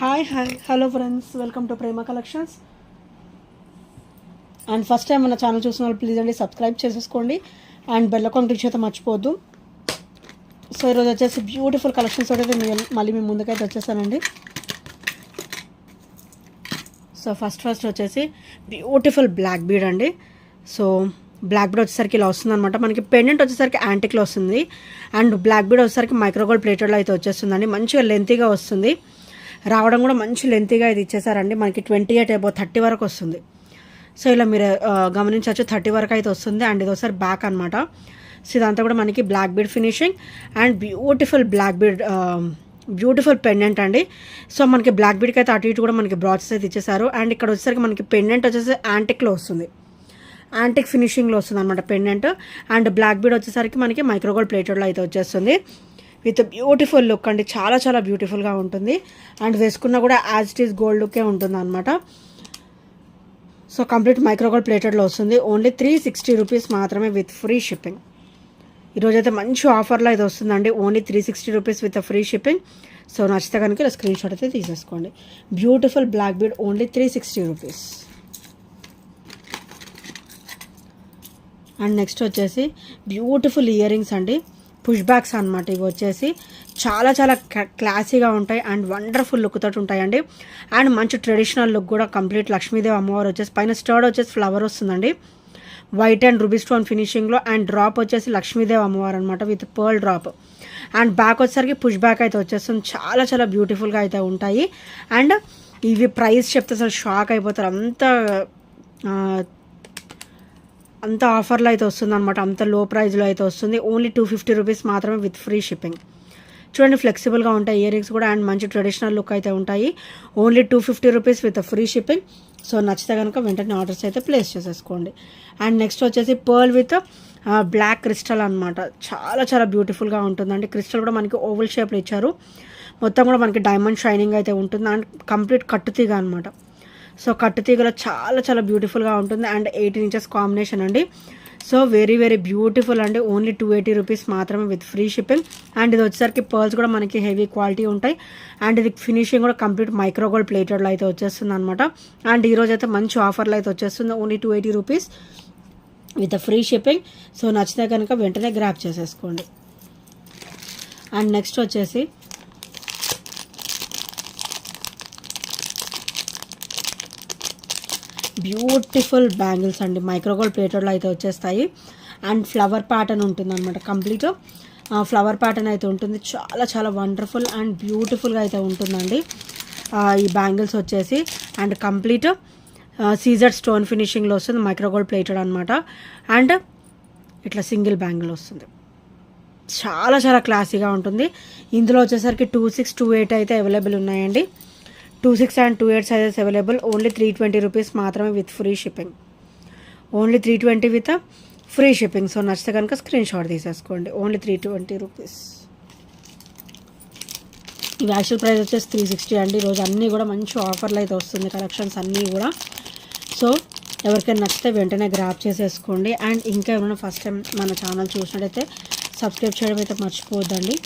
Hi hello friends, welcome to Prema collections. And first time మన channel చూసిన వాళ్ళు please అండి సబ్స్క్రైబ్ చేసేసుకోండి అండ్ బెల్ ఐకాన్ క్లిక్ చేస్తే మర్చిపోద్దు. సో ఈరోజు వచ్చేసి బ్యూటిఫుల్ కలెక్షన్స్ అయితే మళ్ళీ మీ ముందుకైతే వచ్చేసానండి. సో ఫస్ట్ వచ్చేసి బ్యూటిఫుల్ బ్లాక్ బీడ్ అండి. సో బ్లాక్ బీడ్ వచ్చేసరికి ఇలా వస్తుంది అనమాట. మనకి పెండెంట్ వచ్చేసరికి యాంటిక్లో వస్తుంది అండ్ బ్లాక్ బీడ్ వచ్చేసరికి మైక్రోగోల్డ్ ప్లేటెడ్లో అయితే వచ్చేస్తుందండి. మంచిగా లెంతీగా వస్తుంది, రావడం కూడా మంచి లెంతీగా ఇది ఇచ్చేసారండి. మనకి 28 అబౌవ్ 30 వరకు వస్తుంది. సో ఇలా మీరు గమనించవచ్చు, 30 వరకు అయితే వస్తుంది. అండ్ ఇది ఒకసారి బ్యాక్ అనమాట. సో ఇదంతా కూడా మనకి black bead finishing and beautiful black bead beautiful pendant అండి. సో మనకి బ్లాక్ బీడ్కి అయితే అటు ఇటు కూడా మనకి బ్రాచెస్ అయితే ఇచ్చేసారు. అండ్ ఇక్కడ వచ్చేసరికి మనకి పెండెంట్ వచ్చేసి యాంటిక్లో వస్తుంది, యాంటిక్ ఫినిషింగ్లో వస్తుంది అనమాట పెండెంట్. అండ్ బ్లాక్ బీడ్ వచ్చేసరికి మనకి మైక్రోగోల్డ్ ప్లేటెడ్లో అయితే వచ్చేస్తుంది విత్ బ్యూటిఫుల్ లుక్ అండి. చాలా చాలా బ్యూటిఫుల్గా ఉంటుంది అండ్ వేసుకున్నా కూడా యాజ్ ఇట్ ఈస్ గోల్డ్ లుక్కే ఉంటుంది అనమాట. సో కంప్లీట్ మైక్రోగోల్డ్ ప్లేటెడ్లో వస్తుంది. ఓన్లీ 360 రూపీస్ మాత్రమే విత్ ఫ్రీ షిప్పింగ్. ఈరోజైతే మంచి ఆఫర్లో అయితే వస్తుందండి. Only 360 rupees with free shipping. So నచ్చితే కనుక ఇలా స్క్రీన్ షాట్ అయితే తీసేసుకోండి. Beautiful black bead only 360 rupees. And next వచ్చేసి బ్యూటిఫుల్ ఇయర్ రింగ్స్ అండి, పుష్ బ్యాక్స్ అనమాట. ఇవి వచ్చేసి చాలా చాలా క్లాసీగా ఉంటాయి అండ్ వండర్ఫుల్ లుక్ తోటి ఉంటాయండి. అండ్ మంచి ట్రెడిషనల్ లుక్ కూడా. కంప్లీట్ లక్ష్మీదేవి అమ్మవారు వచ్చేసి పైన స్టర్డ్ వచ్చేసి ఫ్లవర్ వస్తుందండి, వైట్ అండ్ రూబీ స్టోన్ ఫినిషింగ్లో. అండ్ డ్రాప్ వచ్చేసి లక్ష్మీదేవి అమ్మవారు అనమాట with pearl drop. And back వచ్చేసరికి పుష్ బ్యాక్ అయితే వచ్చేస్తుంది. చాలా చాలా బ్యూటిఫుల్గా అయితే ఉంటాయి. అండ్ ఇవి ప్రైస్ చెప్తే అసలు షాక్ అయిపోతారు, అంత ఆఫర్లో అయితే వస్తుంది అనమాట. అంత లో ప్రైస్లో అయితే వస్తుంది. ఓన్లీ 250 రూపీస్ మాత్రమే విత్ ఫ్రీ షిప్పింగ్. చూడండి ఫ్లెక్సిబుల్గా ఉంటాయి ఇయర్ రింగ్స్ కూడా అండ్ మంచి ట్రెడిషనల్ లుక్ అయితే ఉంటాయి. Only 250 rupees with free shipping. So నచ్చితే కనుక వెంటనే ఆర్డర్స్ అయితే ప్లేస్ చేసేసుకోండి. అండ్ నెక్స్ట్ వచ్చేసి పర్ల్ విత్ బ్లాక్ క్రిస్టల్ అనమాట. చాలా చాలా బ్యూటిఫుల్గా ఉంటుందండి. క్రిస్టల్ కూడా మనకి ఓవల్ షేప్లో ఇచ్చారు. మొత్తం కూడా మనకి డైమండ్ షైనింగ్ అయితే ఉంటుంది అండ్ కంప్లీట్ కట్టుతీగ అనమాట. సో కట్టుతీగలో చాలా చాలా బ్యూటిఫుల్గా ఉంటుంది అండ్ 18 ఇంచెస్ కాంబినేషన్ అండి. సో వెరీ వెరీ బ్యూటిఫుల్ అండి. ఓన్లీ 280 రూపీస్ మాత్రమే విత్ ఫ్రీ షిప్పింగ్. అండ్ ఇది వచ్చేసరికి పర్ల్స్ కూడా మనకి హెవీ క్వాలిటీ ఉంటాయి అండ్ ఇది ఫినిషింగ్ కూడా కంప్లీట్ మైక్రోగోల్డ్ ప్లేటెడ్లో అయితే వచ్చేస్తుంది అనమాట. అండ్ ఈరోజు అయితే మంచి ఆఫర్లో అయితే వచ్చేస్తుంది. Only 280 rupees with free shipping. So నచ్చితే కనుక వెంటనే గ్రాప్ చేసేసుకోండి. అండ్ నెక్స్ట్ వచ్చేసి బ్యూటిఫుల్ బ్యాంగిల్స్ అండి, మైక్రోగోల్డ్ ప్లేటెడ్లో అయితే వచ్చేస్తాయి. అండ్ ఫ్లవర్ ప్యాటర్న్ ఉంటుంది అనమాట. కంప్లీట్ ఫ్లవర్ ప్యాటర్న్ అయితే ఉంటుంది. చాలా చాలా వండర్ఫుల్ అండ్ బ్యూటిఫుల్గా అయితే ఉంటుందండి ఈ బ్యాంగిల్స్ వచ్చేసి. అండ్ కంప్లీట్ సీజర్ స్టోన్ ఫినిషింగ్లో వస్తుంది, మైక్రోగోల్డ్ ప్లేటెడ్ అనమాట. అండ్ ఇట్లా సింగిల్ బ్యాంగిల్ వస్తుంది. చాలా చాలా క్లాసీగా ఉంటుంది. ఇందులో వచ్చేసరికి 26, 28 అయితే అవైలబుల్ ఉన్నాయండి. 26 and 28 sizes available. Only 320 rupees మాత్రమే with free shipping. Only 320 with free shipping. So నచ్చితే కనుక స్క్రీన్ షాట్ తీసేసుకోండి. Only 320 rupees. ఇవి యాక్చువల్ ప్రైస్ వచ్చేసి 360 అండి. ఈరోజు అన్నీ కూడా మంచి ఆఫర్లు అయితే వస్తుంది కలెక్షన్స్ అన్నీ కూడా. సో ఎవరికైనా నచ్చితే వెంటనే గ్రాప్ చేసేసుకోండి. అండ్ ఇంకా ఏమైనా ఫస్ట్ టైం మన ఛానల్ చూసినట్టయితే సబ్స్క్రైబ్ చేయడం అయితే మర్చిపోవద్దండి.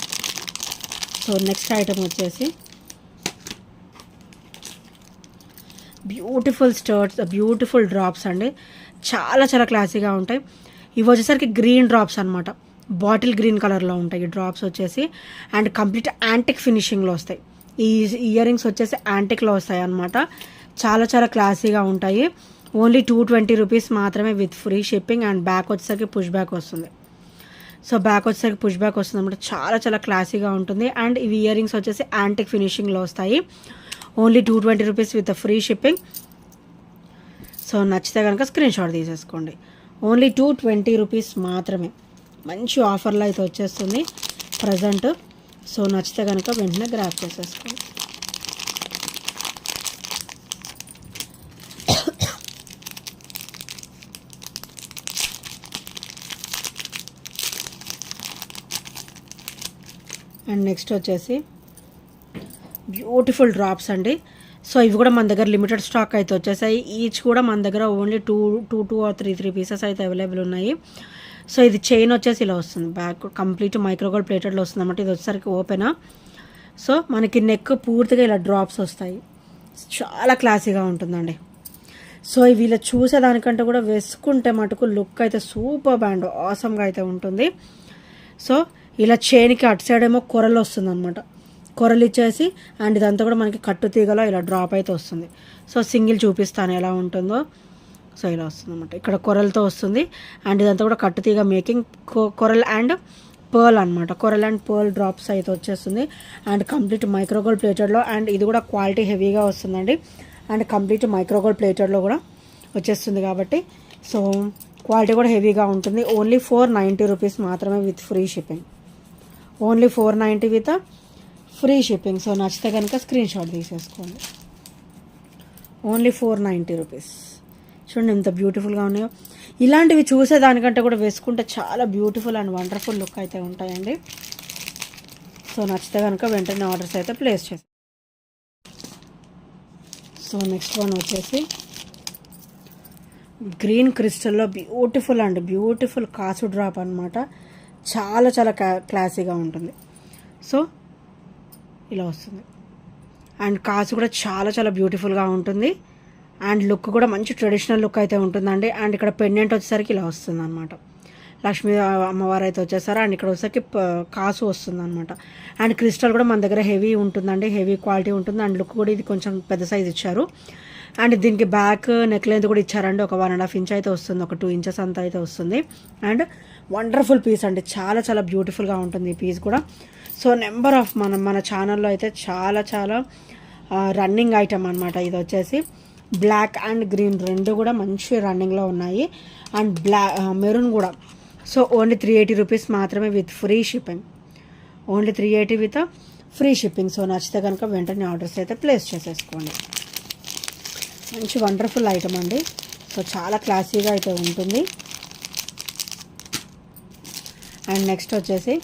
సో నెక్స్ట్ ఐటమ్ వచ్చేసి బ్యూటిఫుల్ స్టర్ట్స్, బ్యూటిఫుల్ డ్రాప్స్ అండి. చాలా చాలా క్లాసీగా ఉంటాయి. ఇవి వచ్చేసరికి గ్రీన్ డ్రాప్స్ అనమాట, బాటిల్ గ్రీన్ కలర్లో ఉంటాయి ఈ డ్రాప్స్ వచ్చేసి. అండ్ కంప్లీట్ యాంటిక్ ఫినిషింగ్లో వస్తాయి. ఈ ఇయర్ రింగ్స్ వచ్చేసి యాంటిక్లో వస్తాయి అనమాట. చాలా చాలా క్లాసీగా ఉంటాయి. ఓన్లీ 220 రూపీస్ మాత్రమే with free shipping. And back వచ్చేసరికి పుష్ బ్యాక్ వస్తుంది. సో బ్యాక్ వచ్చేసరికి పుష్ బ్యాక్ వస్తుంది అనమాట. చాలా చాలా క్లాసీగా ఉంటుంది. అండ్ ఇవి ఇయర్ రింగ్స్ వచ్చేసి యాంటిక్ ఫినిషింగ్లో వస్తాయి. Only 220 rupees with free shipping. So నచ్చితే కనుక స్క్రీన్ షాట్ తీసేసుకోండి. ఓన్లీ 220 రూపీస్ మాత్రమే. మంచి ఆఫర్లో అయితే వచ్చేస్తుంది ప్రజెంట్. సో నచ్చితే కనుక వెంటనే గ్రాప్ చేసేసుకోండి. అండ్ నెక్స్ట్ వచ్చేసి బ్యూటిఫుల్ డ్రాప్స్ అండి. సో ఇవి కూడా మన దగ్గర లిమిటెడ్ స్టాక్ అయితే వచ్చేసాయి. ఈచ్ కూడా మన దగ్గర ఓన్లీ 2 or 3 పీసెస్ అయితే అవైలబుల్ ఉన్నాయి. సో ఇది చైన్ వచ్చేసి ఇలా వస్తుంది. బ్యాక్ కంప్లీట్ మైక్రోగోల్డ్ ప్లేటెడ్లో వస్తుంది అన్నమాట. ఇది వచ్చేసరికి ఓపెన్ సో మనకి నెక్ పూర్తిగా ఇలా డ్రాప్స్ వస్తాయి, చాలా క్లాసీగా ఉంటుందండి. సో ఇవి ఇలా చూసేదానికంటే కూడా వేసుకుంటే మటుకు లుక్ అయితే సూపర్ బ్యాండ్ ఆసమ్గా అయితే ఉంటుంది. సో ఇలా చైన్కి అటు సైడ్ ఏమో కొరలు వస్తుంది అనమాట, కొరలు ఇచ్చేసి అండ్ ఇదంతా కూడా మనకి కట్టు తీగలో ఇలా డ్రాప్ అయితే వస్తుంది. సో సింగిల్ చూపిస్తాను ఎలా ఉంటుందో. సో ఇలా వస్తుంది అనమాట, ఇక్కడ కొరలతో వస్తుంది అండ్ ఇదంతా కూడా కట్టు తీగ మేకింగ్, కొరల్ అండ్ పర్ల్ అనమాట, కొరల్ అండ్ పర్ల్ డ్రాప్స్ అయితే వచ్చేస్తుంది. అండ్ కంప్లీట్ మైక్రోగోల్డ్ ప్లేటెడ్లో, అండ్ ఇది కూడా క్వాలిటీ హెవీగా వస్తుందండి. అండ్ కంప్లీట్ మైక్రోగోల్డ్ ప్లేటెడ్లో కూడా వచ్చేస్తుంది కాబట్టి సో క్వాలిటీ కూడా హెవీగా ఉంటుంది. ఓన్లీ 490 రూపీస్ మాత్రమే with free shipping, only 490 with free shipping. So నచ్చితే కనుక స్క్రీన్ షాట్ తీసేసుకోండి. Only 490 rupees. చూడండి ఎంత బ్యూటిఫుల్గా ఉన్నాయో. ఇలాంటివి చూసేదానికంటే కూడా వేసుకుంటే చాలా బ్యూటిఫుల్ అండ్ వండర్ఫుల్ లుక్ అయితే ఉంటాయండి. సో నచ్చితే కనుక వెంటనే ఆర్డర్స్ అయితే ప్లేస్ చేస్తాం. సో నెక్స్ట్ వన్ వచ్చేసి గ్రీన్ క్రిస్టల్లో బ్యూటిఫుల్ అండ్ బ్యూటిఫుల్ కాసు డ్రాప్ అనమాట. చాలా చాలా క్లాసీగా ఉంటుంది. సో ఇలా వస్తుంది అండ్ కాసు కూడా చాలా చాలా బ్యూటిఫుల్గా ఉంటుంది అండ్ లుక్ కూడా మంచి ట్రెడిషనల్ లుక్ అయితే ఉంటుందండి. అండ్ ఇక్కడ పెండెంట్ వచ్చేసరికి ఇలా వస్తుంది అనమాట, లక్ష్మీ అమ్మవారు అయితే వచ్చేసారు. అండ్ ఇక్కడ వచ్చేసరికి కాసు వస్తుంది అనమాట. అండ్ క్రిస్టల్ కూడా మన దగ్గర హెవీ ఉంటుందండి, హెవీ క్వాలిటీ ఉంటుంది. అండ్ లుక్ కూడా ఇది కొంచెం పెద్ద సైజ్ ఇచ్చారు. అండ్ దీనికి బ్యాక్ నెక్ లెంత్ కూడా ఇచ్చారండి, ఒక 1.5 ఇంచ్ అయితే వస్తుంది, ఒక 2 ఇంచెస్ అంత అయితే వస్తుంది. అండ్ వండర్ఫుల్ పీస్ అండి, చాలా చాలా బ్యూటిఫుల్గా ఉంటుంది ఈ పీస్ కూడా. సో నెంబర్ ఆఫ్ మన ఛానల్లో అయితే చాలా చాలా రన్నింగ్ ఐటమ్ అనమాట. ఇది వచ్చేసి బ్లాక్ అండ్ గ్రీన్ రెండు కూడా మంచి రన్నింగ్లో ఉన్నాయి. అండ్ మెరూన్ కూడా. సో ఓన్లీ 380 రూపీస్ మాత్రమే with free shipping, only 380 with free shipping. So నచ్చితే కనుక వెంటనే ఆర్డర్స్ అయితే ప్లేస్ చేసేసుకోండి. మంచి వండర్ఫుల్ ఐటమ్ అండి. సో చాలా క్లాసీగా అయితే ఉంటుంది. అండ్ నెక్స్ట్ వచ్చేసి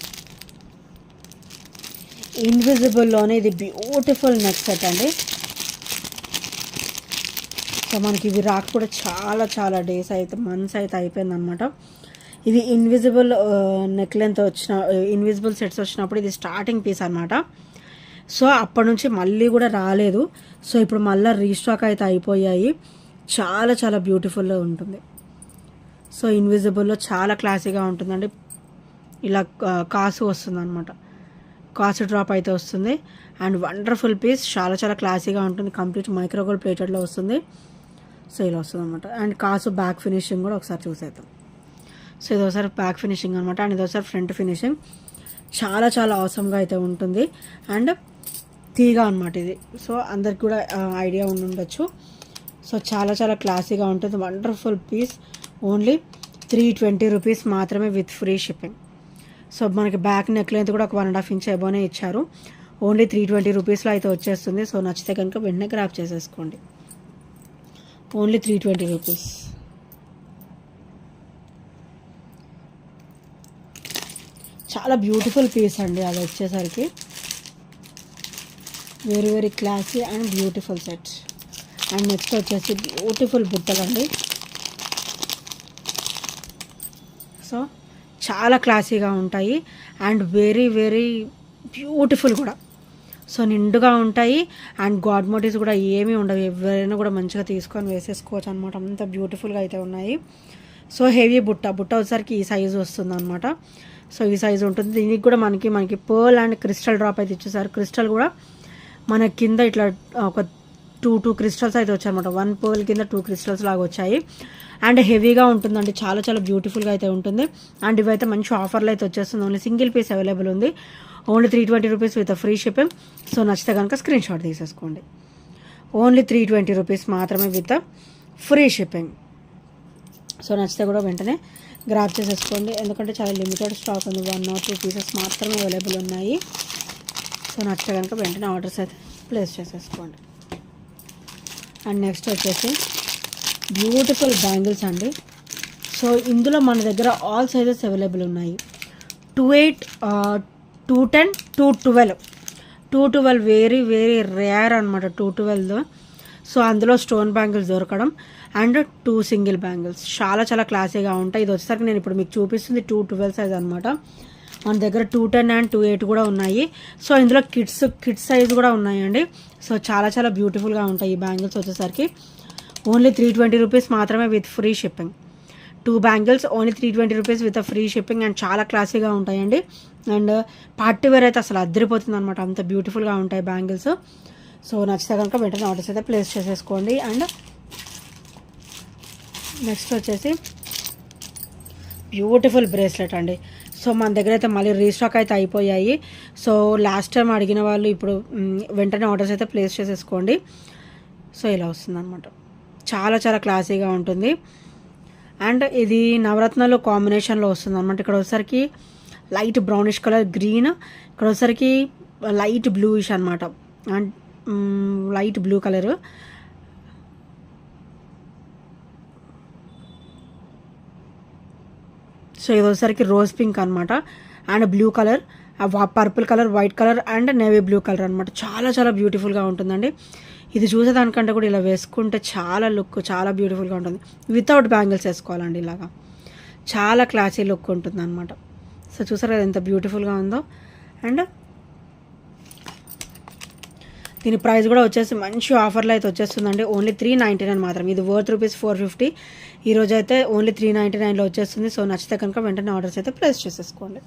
ఇన్విజిబుల్లోనే ఇది బ్యూటిఫుల్ నెక్ సెట్ అండి. సో మనకి ఇవి రాక కూడా చాలా చాలా డేస్ అయితే, మంత్స్ అయితే అయిపోయింది అనమాట. ఇది ఇన్విజిబుల్ నెక్ లెంత్ వచ్చిన ఇన్విజిబుల్ సెట్స్ వచ్చినప్పుడు ఇది స్టార్టింగ్ పీస్ అనమాట. సో అప్పటి నుంచి మళ్ళీ కూడా రాలేదు. సో ఇప్పుడు మళ్ళీ రీస్టాక్ అయితే అయిపోయాయి. చాలా చాలా బ్యూటిఫుల్గా ఉంటుంది. సో ఇన్విజిబుల్లో చాలా క్లాసీగా ఉంటుందండి. ఇలా కాసు వస్తుంది అనమాట, కాసు డ్రాప్ అయితే వస్తుంది. అండ్ వండర్ఫుల్ పీస్, చాలా చాలా క్లాసీగా ఉంటుంది. కంప్లీట్ మైక్రోగోల్డ్ ప్లేటెడ్లో వస్తుంది. సో ఇలా వస్తుంది అనమాట. అండ్ కాసు బ్యాక్ ఫినిషింగ్ కూడా ఒకసారి చూసేద్దాం. సో ఇది ఒకసారి బ్యాక్ ఫినిషింగ్ అనమాట. అండ్ ఇది ఒకసారి ఫ్రంట్ ఫినిషింగ్. చాలా చాలా అవసరంగా అయితే ఉంటుంది. అండ్ తీగ అనమాట ఇది. సో అందరికి కూడా ఐడియా ఉండొచ్చు. సో చాలా చాలా క్లాసీగా ఉంటుంది. Wonderful piece. ఓన్లీ 320 రూపీస్ మాత్రమే విత్ ఫ్రీ షిప్పింగ్. సో మనకి బ్యాక్ నెక్ లెంత్ కూడా ఒక 1.5 ఇంచ్ అబోనే ఇచ్చారు. ఓన్లీ 320 రూపీస్లో అయితే వచ్చేస్తుంది. సో నచ్చితే కనుక వెంటనే గ్రాప్ చేసేసుకోండి. Only 320 rupees. చాలా బ్యూటిఫుల్ పీస్ అండి అది వచ్చేసరికి. Very very classy and beautiful set. And next వచ్చేసి బ్యూటిఫుల్ బుట్టలు అండి. సో చాలా క్లాసీగా ఉంటాయి అండ్ వెరీ వెరీ బ్యూటిఫుల్ కూడా. సో నిండుగా ఉంటాయి అండ్ గాడ్ మోటివ్స్ కూడా ఏమీ ఉండవు. ఎవరైనా కూడా మంచిగా తీసుకొని వేసేసుకోవచ్చు అనమాట. అంత బ్యూటిఫుల్గా అయితే ఉన్నాయి. సో హెవీ బుట్ట వచ్చేసరికి ఈ సైజు వస్తుంది అనమాట. సో ఈ సైజు ఉంటుంది. దీనికి కూడా మనకి పర్ల్ అండ్ క్రిస్టల్ డ్రాప్ అయితే ఇచ్చేసారు. క్రిస్టల్ కూడా మన కింద ఇట్లా ఒక 2 క్రిస్టల్స్ అయితే వచ్చాయన్నమాట. 1 పర్ల్ కింద 2 క్రిస్టల్స్ లాగా వచ్చాయి. అండ్ హెవీగా ఉంటుందండి, చాలా చాలా బ్యూటిఫుల్గా అయితే ఉంటుంది. అండ్ ఇవైతే మంచి ఆఫర్లో అయితే వచ్చేస్తుంది. ఓన్లీ సింగిల్ పీస్ అవైలబుల్ ఉంది. Only 320 rupees with free shipping. So నచ్చితే కనుక స్క్రీన్ షాట్ తీసేసుకోండి. ఓన్లీ 320 రూపీస్ మాత్రమే విత్ ఫ్రీ షిప్పింగ్. సో నచ్చితే కూడా వెంటనే గ్రాప్ చేసేసుకోండి, ఎందుకంటే చాలా లిమిటెడ్ స్టాక్ ఉంది. 1 or 2 పీసెస్ మాత్రమే అవైలబుల్ ఉన్నాయి. సో నచ్చితే కనుక వెంటనే ఆర్డర్స్ అయితే ప్లేస్ చేసేసుకోండి. అండ్ నెక్స్ట్ వచ్చేసి బ్యూటిఫుల్ బ్యాంగిల్స్ అండి. సో ఇందులో మన దగ్గర ఆల్ సైజెస్ అవైలబుల్ ఉన్నాయి. 28, 210, 212. 212 వెరీ వెరీ రేర్ అనమాట. 212. సో అందులో స్టోన్ బ్యాంగిల్స్ దొరకడం అండ్ 2 సింగిల్ బ్యాంగిల్స్ చాలా చాలా క్లాసీగా ఉంటాయి. ఇది వచ్చేసరికి నేను ఇప్పుడు మీకు చూపిస్తుంది 212 సైజ్ అనమాట. మన దగ్గర 210 అండ్ 28 కూడా ఉన్నాయి. సో ఇందులో కిడ్స్ సైజ్ కూడా ఉన్నాయండి. సో చాలా చాలా బ్యూటిఫుల్గా ఉంటాయి ఈ బ్యాంగిల్స్ వచ్చేసరికి. ఓన్లీ 320 రూపీస్ మాత్రమే with free shipping. 2 bangles only 320 rupees with free shipping and చాలా క్లాసీగా ఉంటాయండి. అండ్ పార్టీ వేర్ అయితే అసలు అద్దరిపోతుంది అనమాట, అంత బ్యూటిఫుల్గా ఉంటాయి బ్యాంగిల్స్. సో నచ్చితే కనుక వెంటనే ఆర్డర్స్ అయితే ప్లేస్ చేసేసుకోండి. అండ్ నెక్స్ట్ వచ్చేసి బ్యూటిఫుల్ బ్రేస్లెట్ అండి. సో మన దగ్గర అయితే మళ్ళీ రీస్టాక్ అయితే అయిపోయాయి. సో లాస్ట్ టైం అడిగిన వాళ్ళు ఇప్పుడు వెంటనే ఆర్డర్స్ అయితే ప్లేస్ చేసేసుకోండి. సో ఇలా వస్తుందన్నమాట, చాలా చాలా క్లాసీగా ఉంటుంది. అండ్ ఇది నవరత్నాలు కాంబినేషన్లో వస్తుంది అనమాట. ఇక్కడ వచ్చేసరికి లైట్ బ్రౌనిష్ కలర్ గ్రీన్, ఇక్కడ వచ్చేసరికి లైట్ బ్లూయిష్ అనమాట, and light blue colour. So ఇది వచ్చేసరికి రోజ్ పింక్ అనమాట, and blue colour, purple colour, white colour and navy blue colour అనమాట. చాలా చాలా బ్యూటిఫుల్గా ఉంటుందండి. ఇది చూసేదానికంటే కూడా ఇలా వేసుకుంటే చాలా లుక్ చాలా బ్యూటిఫుల్గా ఉంటుంది. వితౌట్ బ్యాంగిల్స్ వేసుకోవాలండి, ఇలాగా చాలా క్లాసీ లుక్ ఉంటుంది అనమాట. సో చూసారు కదా ఎంత బ్యూటిఫుల్గా ఉందో. అండ్ దీని ప్రైస్ కూడా వచ్చేసి మంచి ఆఫర్లో అయితే వచ్చేస్తుందండి. ఓన్లీ 399 మాత్రం. ఇది వర్త్ రూపీస్ 450. ఈరోజు అయితే ఓన్లీ 399లో వచ్చేస్తుంది. సో నచ్చితే కనుక వెంటనే ఆర్డర్స్ అయితే ప్లేస్ చేసేసుకోండి.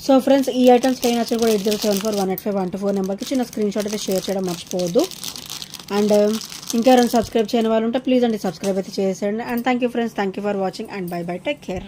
సో ఫ్రెండ్స్, ఈ ఐటమ్స్ పైన నచ్చిన కూడా 8074185124 నెంబర్కి చిన్న స్క్రీన్ షాట్ అయితే షేర్ చేయడం మర్చిపోవద్దు. అండ్ ఇంకెవరైనా సబ్స్క్రైబ్ చేయని వాళ్ళు ఉంటే ప్లీజ్ అండి సబ్స్క్రైబ్ అయితే చేసేయండి. And thank you friends, thank you for watching and by by, take care.